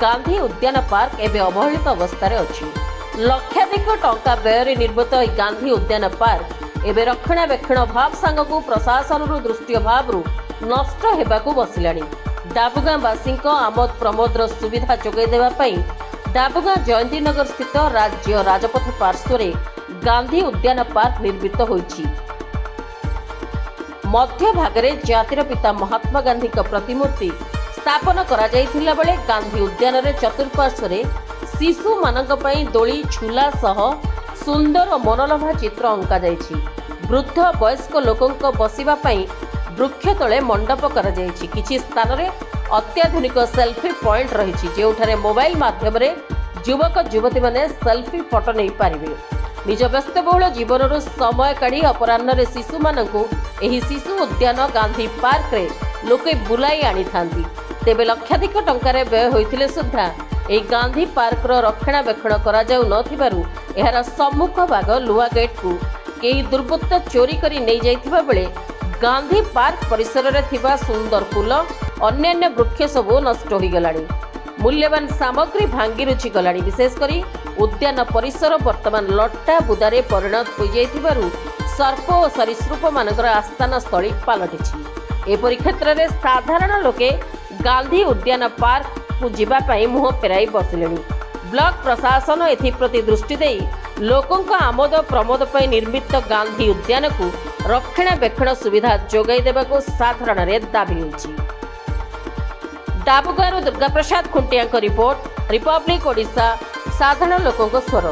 गांधी उद्यान पार्क एवं अवहेलित अवस्था अच्छी। लक्षाधिक टंका व्यय निर्मित गांधी उद्यान पार्क एवं रक्षणाबेक्षण अभाव सांगक प्रशासन दृष्टि अभाव नष्ट होगाकू बसिला। डाबुगाँवासी आमोद प्रमोदर सुविधा जोगाई देवाई डाबुगाँ जयंतीनगर स्थित राज्य राजपथ पार्श्व गांधी उद्यान पार्क निर्मित होइछि। मध्य भागरे जातिर पिता महात्मा गांधी प्रतिमूर्ति स्थापन करा जाइथिला बेले गांधी उद्यान रे चतुर्पार्श्व शिशु मानक पई दोली झूला सह सुंदर और मनोलोभा चित्र अंका जाइछि। वृद्ध वयस्क लोकंक बसिबा पई वृक्ष तले मंडप करा जाइछि। किछि स्थान रे अत्याधुनिक सेल्फी पॉइंट रहिछि जेउठारे मोबाइल माध्यम रे युवक युवती माने सेल्फी फोटो नै पारिबे। निज व्यस्तबहुल जीवन समय काढ़ी अपराह्न रे शिशु मानकु एही शिशु उद्यान गांधी पार्क रे लोके बुलाई आनी थांती। तेबे लक्षाधिक टंकार व्यय होइथिले सुद्धा एही गांधी पार्क रो रक्षणाबेक्षण करा जाउ नथिबारु एहार सम्मुख भाग लुआ गेट को केही दुर्बृत्त चोरी करी नै जाइथिबा बेले गांधी पार्क परिसर रे थिबा सुंदर फूल अन्यान्य वृक्ष सबु नष्ट होई गलानी। मूल्यवान सामग्री भांगी रुचि गलानी। विशेषकर उद्यान परिसर वर्तमान लट्टा बुदारे परिणत हो जाइथिबारु सर्प और सरीसृप मानकर आस्थान स्थली पलटिछि। एपरि क्षेत्र में साधारण लोके गांधी उद्यान पार्क को जीवा पई मुह फेराई बसिलेनी। ब्लॉक प्रशासन एथिप्रति दृष्टि देई लोकंक आमोद प्रमोद पई निर्मित गांधी उद्यान को रक्षणाबेक्षण सुविधा जोगाई देबाको साधारण रे दाबी होइछि। डाबुगाँव दुर्गा प्रसाद खुंटिया रिपोर्ट, रिपब्लिक ओडिशा, साधारण लोकंक स्वर।